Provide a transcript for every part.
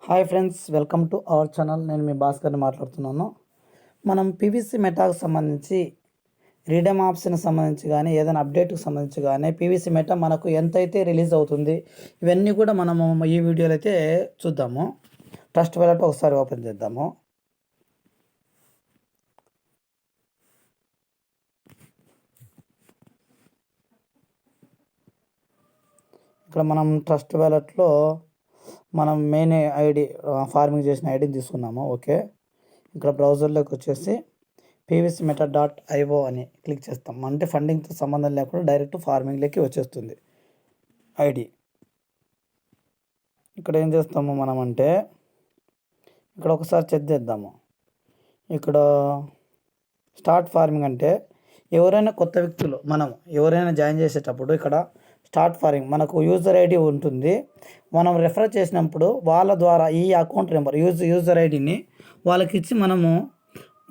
Hi friends, welcome to our channel. నేను మీ భాస్కర్ని మాట్లాడుతున్నాను. మనం పీవీసీ మెటాకు సంబంధించి రీడమ్ ఆప్షన్ సంబంధించి కానీ ఏదైనా అప్డేట్కి సంబంధించి కానీ పీవీసీ మెటా మనకు ఎంతైతే రిలీజ్ అవుతుంది ఇవన్నీ కూడా మనము ఈ వీడియోలో అయితే చూద్దాము. ట్రస్ట్ వాలెట్ ఒకసారి ఓపెన్ చేద్దాము. ఇక్కడ మనం ట్రస్ట్ వాలెట్లో మనం మెయిన్ ఐడి ఫార్మింగ్ చేసిన ఐడిని తీసుకున్నాము. ఓకే, ఇక్కడ బ్రౌజర్లోకి వచ్చేసి పీవీసీ మెటా .io అని క్లిక్ చేస్తాం. అంటే ఫండింగ్తో సంబంధం లేకుండా డైరెక్ట్ ఫార్మింగ్లోకి వచ్చేస్తుంది ఐడి. ఇక్కడ ఏం చేస్తాము మనం అంటే ఇక్కడ ఒకసారి చెక్ చేద్దాము. ఇక్కడ స్టార్ట్ ఫార్మింగ్ అంటే ఎవరైనా కొత్త వ్యక్తులు మనం ఎవరైనా జాయిన్ చేసేటప్పుడు ఇక్కడ స్టార్ట్ ఫార్మింగ్ మనకు యూజర్ ఐడి ఉంటుంది. మనం రెఫర్ చేసినప్పుడు వాళ్ళ ద్వారా ఈ అకౌంట్ నెంబర్ యూజర్ ఐడిని వాళ్ళకి ఇచ్చి మనము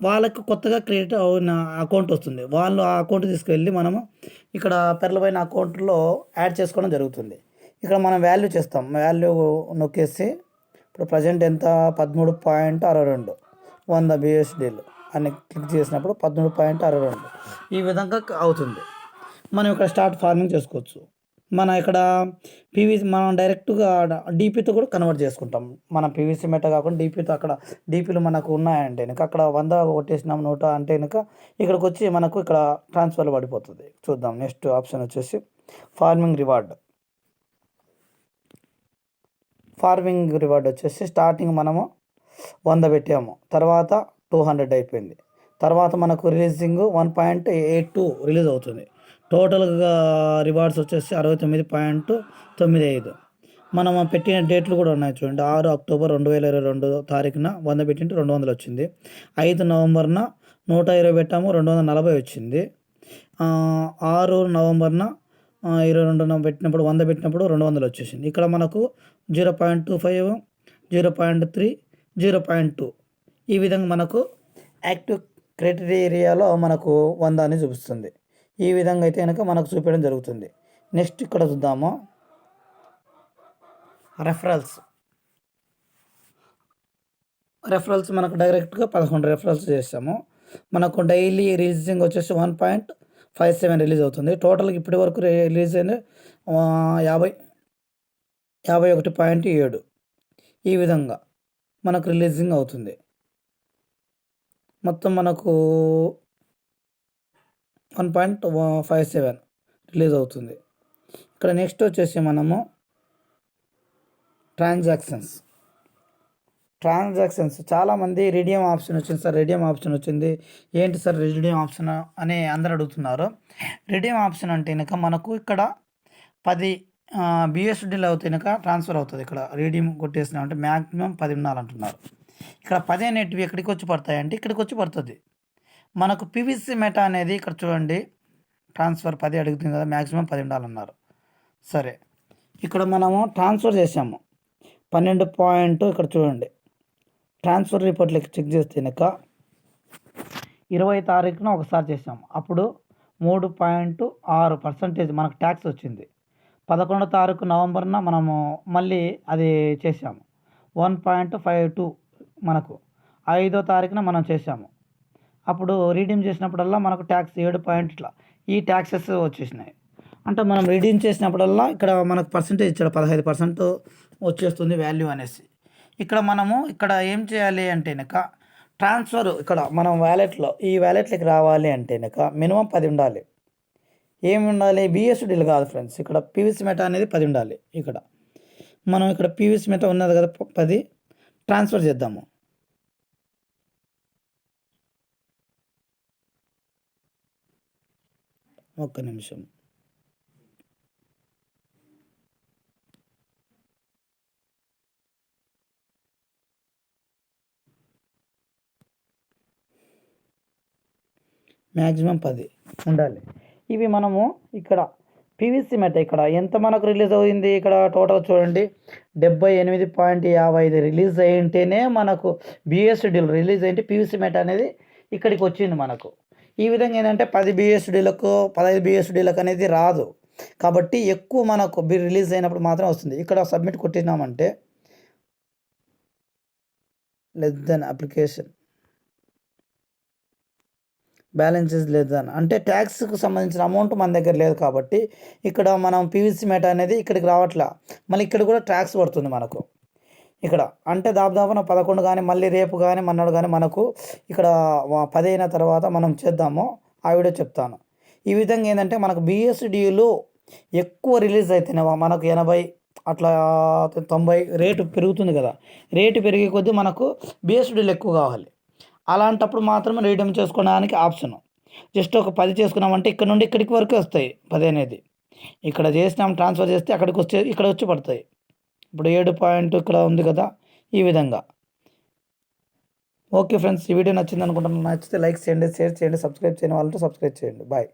వాళ్ళకు కొత్తగా క్రియేట్ అయిన అకౌంట్ వస్తుంది. వాళ్ళు ఆ అకౌంట్ తీసుకువెళ్ళి మనము ఇక్కడ పెర్లపైన అకౌంట్లో యాడ్ చేసుకోవడం జరుగుతుంది. ఇక్కడ మనం వాల్యూ చేస్తాం. వాల్యూ నొక్కేసి ఇప్పుడు ప్రజెంట్ ఎంత 13.62 100 BUSDలు అని క్లిక్ చేసినప్పుడు 13.62 ఈ విధంగా అవుతుంది. మనం ఇక్కడ స్టార్ట్ ఫార్మింగ్ చేసుకోవచ్చు. మన ఇక్కడ మనం డైరెక్ట్గా డీపీతో కూడా కన్వర్ట్ చేసుకుంటాం. మన పీవీసీ మెటా కాకుండా డీపీతో అక్కడ డీపీలు మనకు ఉన్నాయంటే కనుక అక్కడ 100 కొట్టేసినాం 100 అంటే కనుక ఇక్కడికి వచ్చి మనకు ఇక్కడ ట్రాన్స్ఫర్లో పడిపోతుంది. చూద్దాం. నెక్స్ట్ ఆప్షన్ వచ్చేసి ఫార్మింగ్ రివార్డ్ వచ్చేసి స్టార్టింగ్ మనము 100 పెట్టాము, తర్వాత 200 అయిపోయింది, తర్వాత మనకు రిలీజింగ్ 1.82 రిలీజ్ అవుతుంది. టోటల్గా రివార్డ్స్ వచ్చేసి 69.95. మనం పెట్టిన డేట్లు కూడా ఉన్నాయి చూడండి. 6 అక్టోబర్ 2022 తారీఖున 100 పెట్టింటే 200 వచ్చింది. 5 నవంబర్న 120 పెట్టాము, 240 వచ్చింది. 6 నవంబర్న 22 పెట్టినప్పుడు 100 పెట్టినప్పుడు 200 వచ్చేసింది. ఇక్కడ మనకు 0.25, 0.3, 0.2 ఈ విధంగా మనకు యాక్టివ్ క్రైటీరియాలో మనకు 100 అని చూపిస్తుంది. ఈ విధంగా అయితే కనుక మనకు చూపించడం జరుగుతుంది. నెక్స్ట్ ఇక్కడ చూద్దాము. రెఫరల్స్ మనకు డైరెక్ట్గా 11 రెఫరల్స్ చేస్తాము. మనకు డైలీ రిలీజింగ్ వచ్చేసి 1.57 రిలీజ్ అవుతుంది. టోటల్గా ఇప్పటి వరకు రిలీజ్ అయిన 51.7 ఈ విధంగా మనకు రిలీజింగ్ అవుతుంది. మొత్తం మనకు 1.57 రిలీజ్ అవుతుంది. ఇక్కడ నెక్స్ట్ వచ్చేసి మనము ట్రాన్సాక్షన్స్ చాలామంది రిడీమ్ ఆప్షన్ వచ్చింది సార్, రిడీమ్ ఆప్షన్ వచ్చింది, ఏంటి సార్ రిడీమ్ ఆప్షన్ అని అందరు అడుగుతున్నారు. రిడీమ్ ఆప్షన్ అంటే కనుక మనకు ఇక్కడ 10 BUSDలు అవుతాయి కనుక ట్రాన్స్ఫర్ అవుతుంది. ఇక్కడ రిడీమ్ కొట్టేసినామంటే మ్యాక్సిమం 10 ఉండాలంటున్నారు. ఇక్కడ 10 అనేటివి ఎక్కడికి వచ్చి పడతాయంటే ఇక్కడికి వచ్చి పడుతుంది. మనకు పీవీసీ మెటా అనేది ఇక్కడ చూడండి, ట్రాన్స్ఫర్ 10 అడుగుతుంది కదా, మ్యాక్సిమం 10 ఉండాలన్నారు. సరే, ఇక్కడ మనము ట్రాన్స్ఫర్ చేసాము 12 ఇక్కడ చూడండి ట్రాన్స్ఫర్ రిపోర్ట్లకి చెక్ చేస్తే కనుక 20 తారీఖున ఒకసారి చేసాము. అప్పుడు 3.6% మనకు ట్యాక్స్ వచ్చింది. 11 తారీఖు నవంబర్న మనము మళ్ళీ అది చేసాము 1.52 మనకు. 5వ తారీఖున మనం చేసాము. అప్పుడు రీడీమ్ చేసినప్పుడల్లా మనకు ట్యాక్స్ 7 ఇట్లా ఈ ట్యాక్సెస్ వచ్చేసినాయి. అంటే మనం రీడీమ్ చేసినప్పుడల్లా ఇక్కడ మనకు పర్సెంటేజ్ ఇచ్చాడు 15% వచ్చేస్తుంది వాల్యూ అనేసి. ఇక్కడ మనము ఇక్కడ ఏం చేయాలి అంటే కనుక ట్రాన్స్ఫర్ ఇక్కడ మనం ఈ వ్యాలెట్లోకి రావాలి అంటే కనుక మినిమం 10 ఉండాలి. ఏమి ఉండాలి? BUSDలు కాదు ఫ్రెండ్స్, ఇక్కడ పీవీసీ మెటా అనేది 10 ఉండాలి. ఇక్కడ మనం ఇక్కడ పీవీసీ మెటా ఉన్నది కదా 10 ట్రాన్స్ఫర్ చేద్దాము. ఒక్క నిమిషం. మ్యాక్సిమం 10 ఉండాలి. ఇవి మనము ఇక్కడ పీవీసీ మెటా ఇక్కడ ఎంత మనకు రిలీజ్ అయింది, ఇక్కడ టోటల్ చూడండి 78.55 రిలీజ్ అయింటేనే మనకు BUSDలు రిలీజ్ అయింటే పీవీసీ మెటా అనేది ఇక్కడికి వచ్చింది మనకు. ఈ విధంగా ఏంటంటే 10 BUSDలకు 15 BUSDలకు అనేది రాదు. కాబట్టి ఎక్కువ మనకు రిలీజ్ అయినప్పుడు మాత్రం వస్తుంది. ఇక్కడ సబ్మిట్ కొట్టినామంటే less than application balance is less than అంటే ట్యాక్స్కి సంబంధించిన అమౌంట్ మన దగ్గర లేదు కాబట్టి ఇక్కడ మనం పీవీసీ మెటా అనేది ఇక్కడికి రావట్లా, మళ్ళీ ఇక్కడ కూడా ట్యాక్స్ పడుతుంది మనకు ఇక్కడ. అంటే దాదాపున 11 కానీ మళ్ళీ రేపు కానీ మన్నాడు కానీ మనకు ఇక్కడ 10 అయిన తర్వాత మనం చేద్దాము, ఆ వీడియో చెప్తాను. ఈ విధంగా ఏంటంటే మనకు బిఎస్డిలు ఎక్కువ రిలీజ్ అయితేనే మనకు 80 అట్లా 90 రేటు పెరుగుతుంది కదా, రేటు పెరిగే కొద్దీ మనకు బిఎస్డీలు ఎక్కువ కావాలి. అలాంటప్పుడు మాత్రమే రీడీమ్ చేసుకోవడానికి ఆప్షన్. జస్ట్ ఒక 10 చేసుకున్నామంటే ఇక్కడ నుండి ఇక్కడికి వరకే వస్తాయి 10 అనేది. ఇక్కడ చేసినాం ట్రాన్స్ఫర్ చేస్తే అక్కడికి వచ్చి ఇక్కడ వచ్చి పడతాయి. ఇప్పుడు 7 పాయింట్ ఇక్కడ ఉంది కదా, ఈ విధంగా. ఓకే ఫ్రెండ్స్, ఈ వీడియో నచ్చింది అనుకుంటున్నాను. నచ్చితే లైక్ చేయండి, షేర్ చేయండి, సబ్స్క్రైబ్ చేయని వాళ్ళతో సబ్స్క్రైబ్ చేయండి. బాయ్.